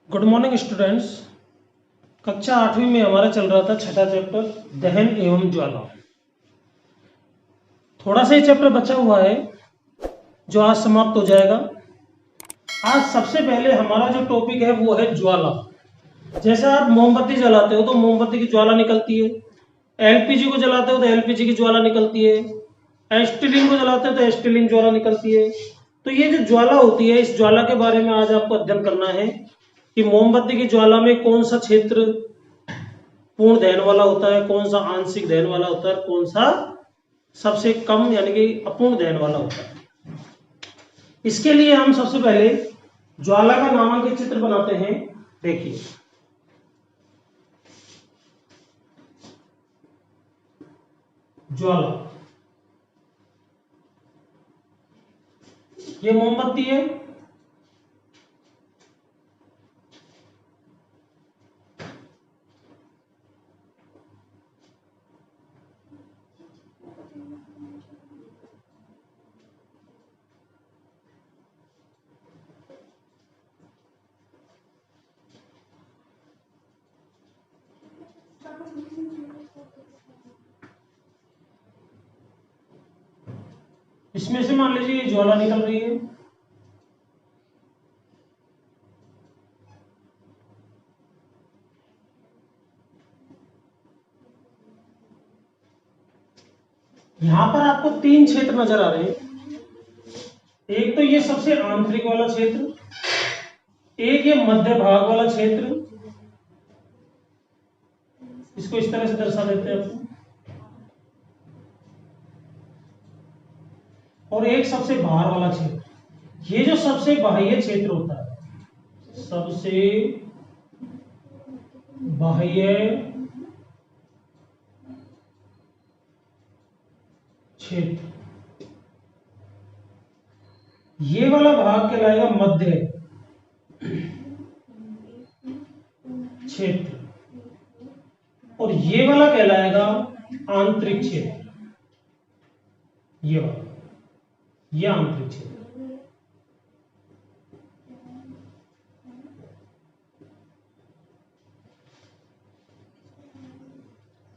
Good morning students. कक्षा 8वीं में हमारा चल रहा था छठा चैप्टर दहन एवं ज्वाला। थोड़ा सा ये चैप्टर बचा हुआ है जो आज समाप्त हो जाएगा। आज सबसे पहले हमारा जो टॉपिक है वो है ज्वाला। जैसे आप मोमबत्ती जलाते हो तो मोमबत्ती की ज्वाला निकलती है, एलपीजी को जलाते हो तो एलपीजी की ज्वाला निकलती है, एस्टिलिंग को जलाते हो तो एस्टिलिंग ज्वाला निकलती है। तो ये जो ज्वाला होती है, इस ज्वाला के बारे में आज आपको अध्ययन करना है कि मोमबत्ती की ज्वाला में कौन सा क्षेत्र पूर्ण दहन वाला होता है, कौन सा आंशिक दहन वाला होता है, कौन सा सबसे कम यानी कि अपूर्ण दहन वाला होता है। इसके लिए हम सबसे पहले ज्वाला का नामांकित चित्र बनाते हैं। देखिए, ज्वाला ये मोमबत्ती है, इसमें से मान लीजिए ये ज्वाला निकल रही है। यहां पर आपको तीन क्षेत्र नजर आ रहे हैं। एक तो ये सबसे आंतरिक वाला क्षेत्र, एक ये मध्य भाग वाला क्षेत्र, इसको इस तरह से दर्शा देते हैं आपको, और एक सबसे बाहर वाला क्षेत्र। ये जो सबसे बाह्य क्षेत्र होता है, सबसे बाह्य क्षेत्र, ये वाला भाग कहलाएगा मध्य क्षेत्र, और ये वाला कहलाएगा आंतरिक क्षेत्र। ये वाला, ये आंतरिक क्षेत्र।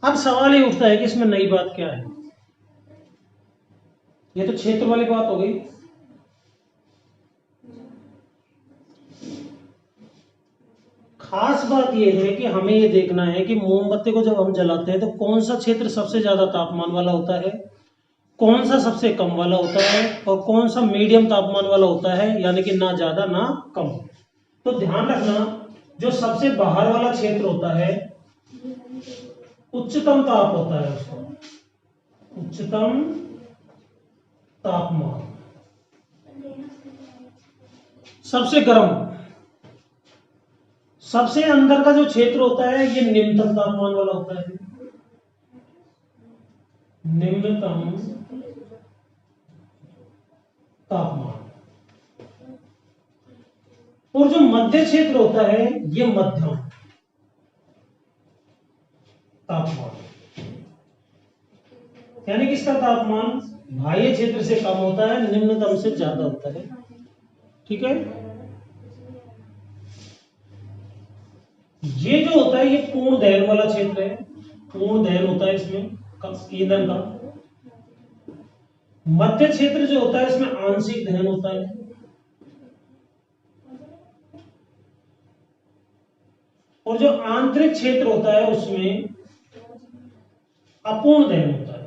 अब सवाल ये उठता है कि इसमें नई बात क्या है। ये तो क्षेत्र वाली बात हो गई। खास बात यह है कि हमें ये देखना है कि मोमबत्ती को जब हम जलाते हैं तो कौन सा क्षेत्र सबसे ज्यादा तापमान वाला होता है, कौन सा सबसे कम वाला होता है, और कौन सा मीडियम तापमान वाला होता है, यानी कि ना ज्यादा ना कम। तो ध्यान रखना, जो सबसे बाहर वाला क्षेत्र होता है उच्चतम ताप होता है उसका, उच्चतम तापमान। सबसे गर्म, सबसे अंदर का जो क्षेत्र होता है ये निम्नतम तापमान वाला होता है, निम्नतम तापमान। और जो मध्य क्षेत्र होता है ये मध्यम तापमान, यानी कि इसका तापमान बाह्य क्षेत्र से कम होता है, निम्नतम से ज्यादा होता है। ठीक है, ये जो होता है ये पूर्ण दहन वाला क्षेत्र है, पूर्ण दहन होता है इसमें ईंधन का। मध्य क्षेत्र जो होता है इसमें आंशिक दहन होता है, और जो आंतरिक क्षेत्र होता है उसमें अपूर्ण दहन होता है।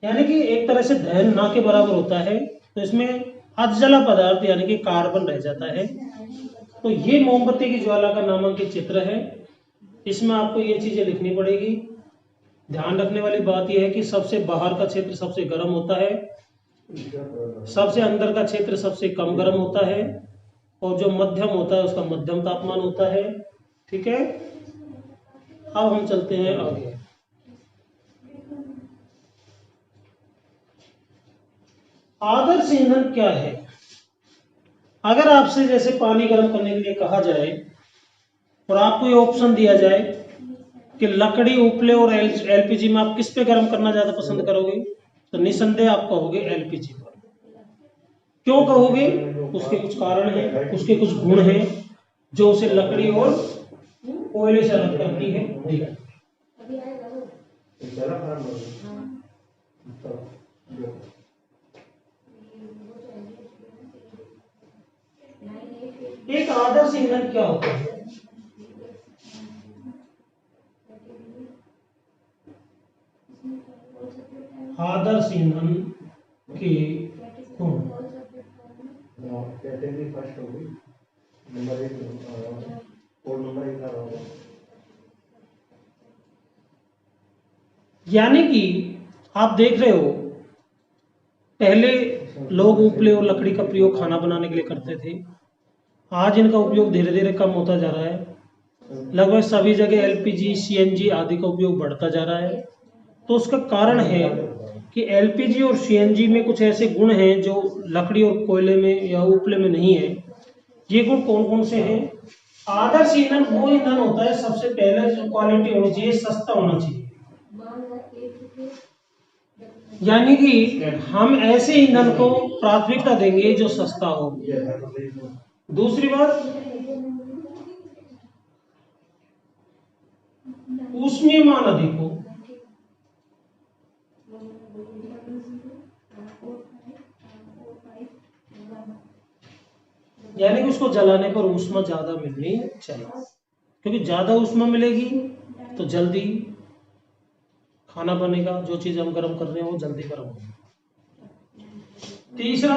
यानी कि एक तरह से दहन ना के बराबर होता है, तो इसमें अधजला पदार्थ यानी कि कार्बन रह जाता है। तो ये मोमबत्ती की ज्वाला का नामांकित चित्र है। इसमें आपको ये चीजें लिखनी पड़ेगी। ध्यान रखने वाली बात यह है कि सबसे बाहर का क्षेत्र सबसे गर्म होता है, सबसे अंदर का क्षेत्र सबसे कम गर्म होता है, और जो मध्यम होता है उसका मध्यम तापमान होता है। ठीक है, अब हम चलते हैं आगे। आदर्श ईंधन क्या है? अगर आपसे जैसे पानी गर्म करने के लिए कहा जाए और आपको ये ऑप्शन दिया जाए कि लकड़ी, उपले और एलपीजी में आप किस पे गर्म करना ज्यादा पसंद करोगे, तो निसंदेह आप कहोगे एलपीजी पर। क्यों कहोगे? उसके कुछ कारण हैं, उसके कुछ गुण हैं जो उसे लकड़ी और कोयले से अलग करती है। देखो एक आदर्श ईंधन क्या होता है? आदर्श ईंधन के गुण। कैटेगरी फर्स्ट होगी, नंबर 1 कोड नंबर 1 आ रहा होगा। यानी कि आप देख रहे हो पहले लोग उपले और लकड़ी का प्रयोग खाना बनाने के लिए करते थे। आज इनका उपयोग धीरे धीरे कम होता जा रहा है। लगभग सभी जगह एलपीजी, सीएनजी आदि का उपयोग बढ़ता जा रहा है। तो उसका कारण है कि एलपीजी और सीएनजी में कुछ ऐसे गुण हैं जो लकड़ी और कोयले में या उपले में नहीं है। ये गुण कौन कौन से हैं? आदर्श ईंधन वो ईंधन होता है, सबसे पहले जो क्वालिटी होनी चाहिए, सस्ता होना चाहिए। यानी कि हम ऐसे ईंधन को प्राथमिकता देंगे जो सस्ता हो। दूसरी बात, ऊष्मीय मान अधिक हो। यानी कि उसको जलाने पर ऊष्मा ज्यादा मिलनी चाहिए, क्योंकि ज्यादा ऊष्मा मिलेगी तो जल्दी खाना बनेगा, जो चीज हम गर्म कर रहे हैं वो जल्दी गर्म होगी। तीसरा,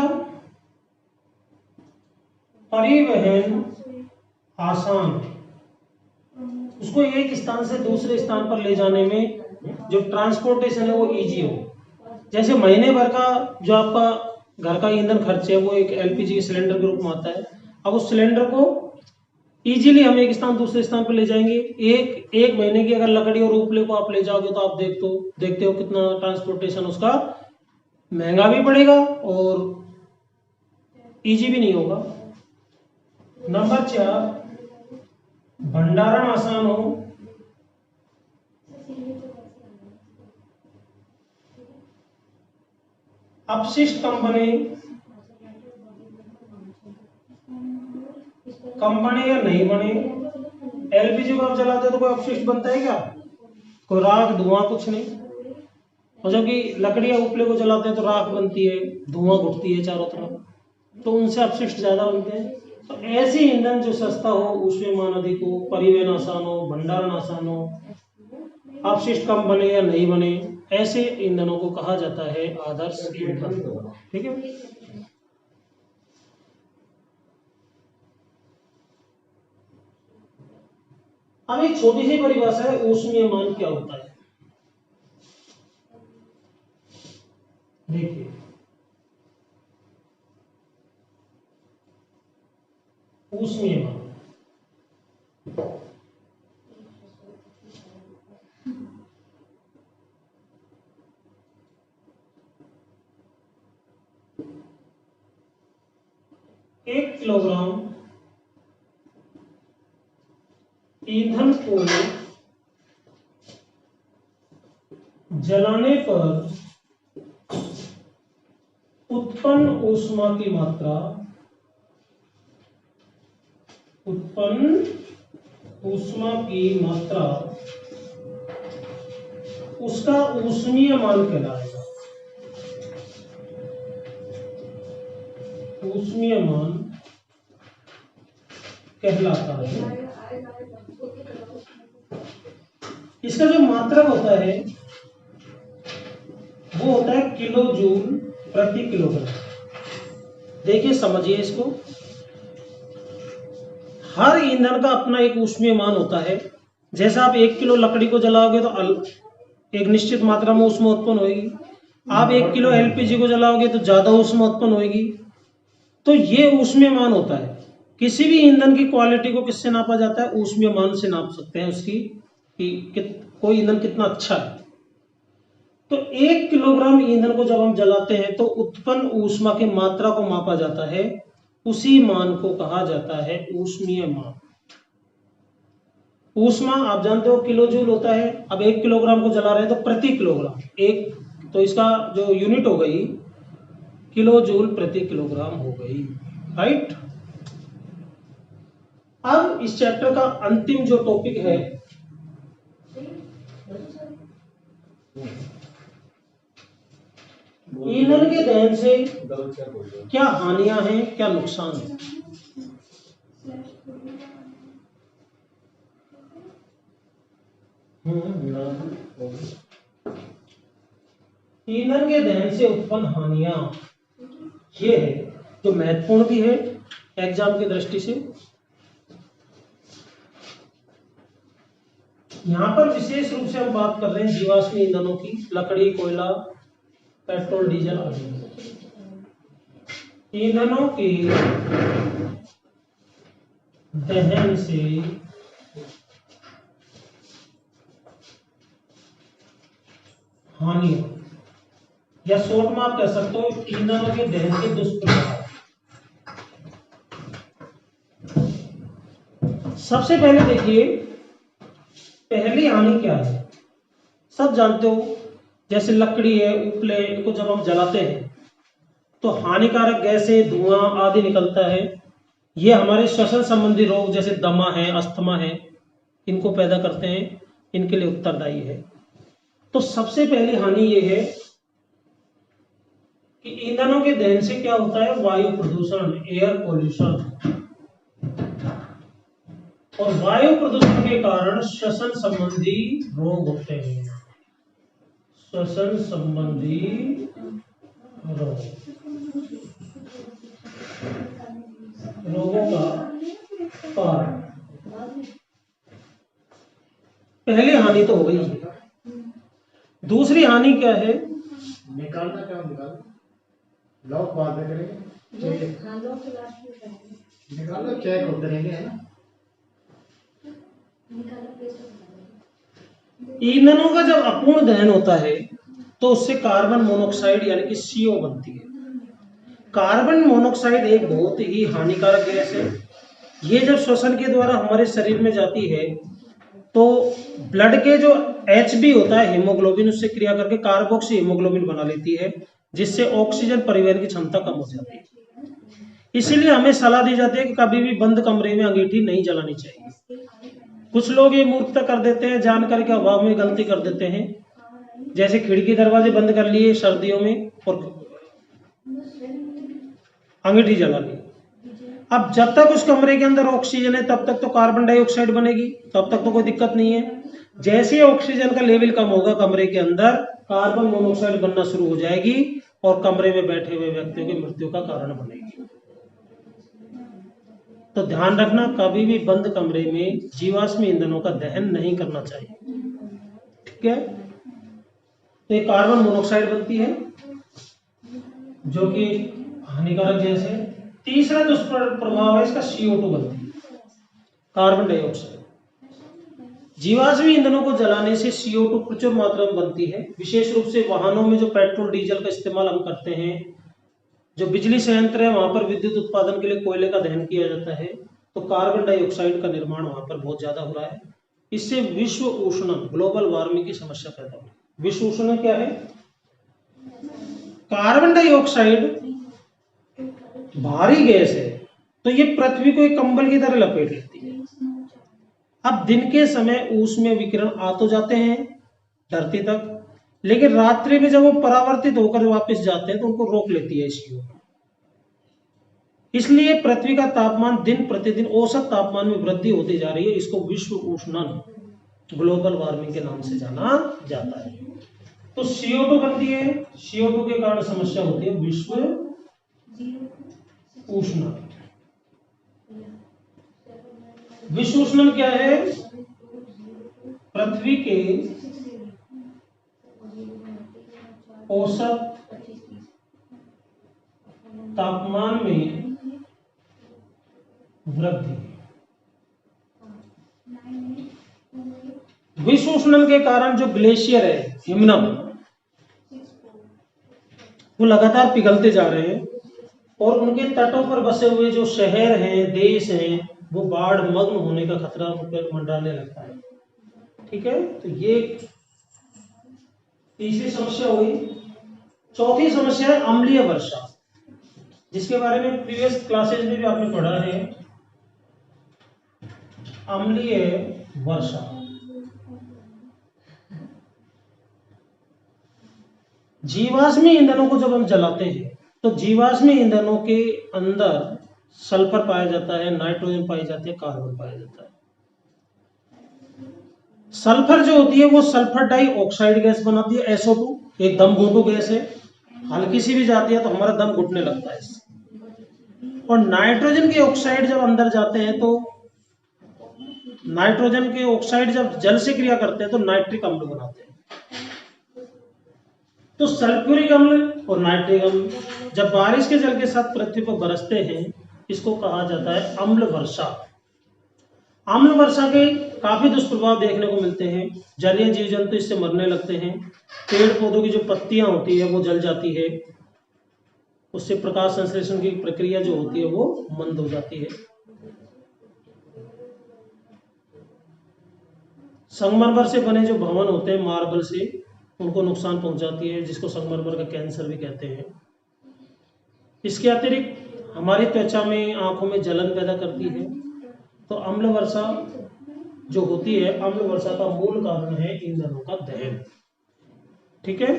परिवहन आसान, उसको एक स्थान से दूसरे स्थान पर ले जाने में जो ट्रांसपोर्टेशन है वो इजी हो। जैसे महीने भर का जो आपका घर का ईंधन खर्च है वो एक एलपीजी के सिलेंडर के रूप में आता है। अब उस सिलेंडर को इजीली हम एक स्थान दूसरे स्थान पर ले जाएंगे। एक महीने की अगर लकड़ी और उपले को आप ले जाओगे तो आप देखते हो कितना ट्रांसपोर्टेशन उसका महंगा भी पड़ेगा और इजी भी नहीं होगा। नंबर 4, भंडारण आसान हो। अपशिष्ट कम बने या नहीं बने। एलपीजी को आप जलाते हो तो कोई अपशिष्ट बनता है क्या? कोई राख, धुआं, कुछ नहीं। और जबकि लकड़ी या उपले को जलाते हैं तो राख बनती है, धुआं उठती है चारों तरफ, तो उनसे अपशिष्ट ज्यादा बनते हैं। तो ऐसे ईंधन जो सस्ता हो, ऊष्मीय मान अधिक हो, परिवहन आसान हो, भंडारण आसान हो, अपशिष्ट कम बने या नहीं बने, ऐसे ईंधनों को कहा जाता है आदर्श ईंधन। ठीक है। अब एक छोटी सी परिभाषा है, ऊष्मीय मान क्या होता है। देखिए, ऊष्मीय मान एक किलोग्राम ईंधन को जलाने पर उत्पन्न ऊष्मा की मात्रा, उसका ऊष्मीय मान कहलाएगा। ऊष्मीय मान कहलाता है। इसका जो मात्रक होता है वो होता है किलो जूल प्रति किलोग्राम। देखिए, समझिए इसको। हर ईंधन का अपना एक ऊष्मीय मान होता है। जैसा आप 1 किलो लकड़ी को जलाओगे तो एक निश्चित मात्रा में ऊष्मा उत्पन्न होगी। आप 1 किलो एलपीजी को जलाओगे तो ज्यादा ऊष्मा उत्पन्न होगी। तो ये ऊष्मीय मान होता है। किसी भी ईंधन की क्वालिटी को किससे नापा जाता है? ऊष्मीय मान से नाप सकते हैं उसकी कि कोई ईंधन कितना अच्छा है। तो 1 किलोग्राम ईंधन को जब हम जलाते हैं तो उत्पन्न ऊष्मा की मात्रा को मापा जाता है। उसी मान को कहा जाता है ऊष्मीय मान। ऊष्मा आप जानते हो किलो जूल होता है। अब 1 किलोग्राम को जला रहे हैं तो प्रति किलोग्राम, एक तो इसका जो यूनिट हो गई किलो जूल प्रति किलोग्राम हो गई, राइट। अब इस चैप्टर का अंतिम जो टॉपिक है ईंधन के दहन से क्या हानियां हैं, क्या नुकसान है। ईंधन के दहन से उत्पन्न हानियां ये है जो महत्वपूर्ण भी है एग्जाम की दृष्टि से। यहां पर विशेष रूप से हम बात कर रहे हैं जीवाश्म ईंधनों की, लकड़ी, कोयला, पेट्रोल, डीजल आदि ईंधनों के दहन से हानियां, या शॉर्ट में आप कह सकते हो ईंधनों के दहन के दुष्प्रभाव। सबसे पहले देखिए पहली हानि क्या है। सब जानते हो जैसे लकड़ी है, उपले, इनको जब हम जलाते हैं तो हानिकारक गैसें, धुआं आदि निकलता है। ये हमारे श्वसन संबंधी रोग जैसे दमा है, अस्थमा है, इनको पैदा करते हैं, इनके लिए उत्तरदायी है। तो सबसे पहली हानि ये है कि ईंधनों के दहन से क्या होता है, वायु प्रदूषण, एयर पोल्यूशन। और वायु प्रदूषण के कारण श्वसन संबंधी रोग होते हैं, श्वसन संबंधी रोगों का कारण। पहली हानि तो हो गई है। दूसरी हानि क्या है, निकालना क्या लॉक बाद में करेंगे, निकालो चेक होते रहेंगे, है ना। ईंधनों का जब अपूर्ण दहन होता है तो उससे कार्बन मोनोऑक्साइड यानी कि CO बनती है। कार्बन मोनोऑक्साइड एक बहुत ही हानिकारक गैस है। ये जब श्वसन के द्वारा हमारे शरीर में जाती है तो ब्लड के जो HB होता है, हीमोग्लोबिन, उससे क्रिया करके कार्बोक्सी हीमोग्लोबिन बना लेती है, जिससे ऑक्सीजन परिवहन की क्षमता कम हो जाती है। इसीलिए हमें सलाह दी जाती है कि कभी भी बंद कमरे में अंगीठी नहीं जलानी चाहिए। कुछ लोग ये मूर्खता कर देते हैं, जानकारी के अभाव में गलती कर देते हैं, जैसे खिड़की दरवाजे बंद कर लिए सर्दियों में और अंगीठी जला ली। अब जब तक उस कमरे के अंदर ऑक्सीजन है तब तक तो कार्बन डाइऑक्साइड बनेगी, तब तक तो कोई दिक्कत नहीं है। जैसे ही ऑक्सीजन का लेवल कम होगा कमरे के अंदर, कार्बन मोनोऑक्साइड बनना शुरू हो जाएगी और कमरे में बैठे हुए व्यक्तियों की मृत्यु का कारण बनेगी। तो ध्यान रखना, कभी भी बंद कमरे में जीवाश्म ईंधनों का दहन नहीं करना चाहिए, ठीक है। तो ये कार्बन मोनोऑक्साइड बनती है जो कि हानिकारक गैस है। तीसरा दुष्प्रभाव है इसका CO2 बनती है, कार्बन डाइऑक्साइड। जीवाश्म ईंधनों को जलाने से CO2 प्रचुर मात्रा में बनती है। विशेष रूप से वाहनों में जो पेट्रोल डीजल का इस्तेमाल हम करते हैं, जो बिजली संयंत्र है वहां पर विद्युत उत्पादन के लिए कोयले का दहन किया जाता है, तो कार्बन डाइऑक्साइड का निर्माण वहां पर बहुत ज्यादा हो रहा है। इससे विश्व उष्णन, ग्लोबल वार्मिंग की समस्या पैदा हो रही है। विश्व उष्णन क्या है, कार्बन डाइऑक्साइड भारी गैस है तो ये पृथ्वी को एक कंबल की तरह लपेट लेती है। अब दिन के समय ऊष्मीय विकिरण आ तो जाते हैं धरती तक, लेकिन रात्रि में जब वो परावर्तित होकर वापस जाते हैं तो उनको रोक लेती है CO। इसलिए पृथ्वी का तापमान दिन प्रतिदिन औसत तापमान में वृद्धि होती जा रही है। इसको विश्व उष्णन, ग्लोबल वार्मिंग के नाम से जाना जाता है। तो CO2 बनती है, CO2 के कारण समस्या होती है विश्व उष्णन। विश्व उष्णन क्या है, पृथ्वी के औसत तापमान में वृद्धि। विश्व उष्णन के कारण जो ग्लेशियर है, हिमनद, वो लगातार पिघलते जा रहे हैं और उनके तटों पर बसे हुए जो शहर हैं, देश हैं, वो बाढ़ मग्न होने का खतरा उन पर मंडराने लगता है, ठीक है। तो ये तीसरी समस्या हुई। चौथी समस्या है अम्लीय वर्षा। जिसके बारे में प्रीवियस क्लासेज में भी आपने पढ़ा है, अम्लीय वर्षा। जीवाश्मी ईंधनों को जब हम जलाते हैं तो जीवाश्मी ईंधनों के अंदर सल्फर पाया जाता है, नाइट्रोजन पाई जाती है, कार्बन पाया जाता है। सल्फर जो होती है वो सल्फर डाइऑक्साइड गैस बनाती है, SO2, एक दम घुटू गैस है, हल्की सी भी जाती है तो हमारा दम घुटने लगता है इससे। और नाइट्रोजन के ऑक्साइड जब अंदर जाते हैं तो नाइट्रोजन के ऑक्साइड जब जल से क्रिया करते हैं तो नाइट्रिक अम्ल बनाते हैं। तो सल्फ्यूरिक अम्ल और नाइट्रिक अम्ल जब बारिश के जल के साथ पृथ्वी पर बरसते हैं, इसको कहा जाता है अम्ल वर्षा। अम्ल वर्षा के काफी दुष्प्रभाव देखने को मिलते हैं। जलीय जीव जंतु इससे मरने लगते हैं, पेड़ पौधों की जो पत्तियां होती है वो जल जाती है, उससे प्रकाश संश्लेषण की प्रक्रिया जो होती है वो मंद हो जाती है। संगमरमर से बने जो भवन होते हैं मार्बल से, उनको नुकसान पहुंचाती है, जिसको संगमरमर का कैंसर भी कहते हैं। इसके अतिरिक्त हमारी त्वचा में, आंखों में जलन पैदा करती है। तो अम्ल वर्षा जो होती है, अम्ल वर्षा का मूल कारण है ईंधनों का दहन। ठीक है,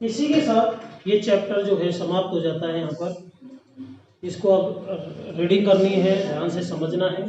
इसी के साथ ये चैप्टर जो है समाप्त हो जाता है। यहाँ पर इसको अब रीडिंग करनी है, ध्यान से समझना है।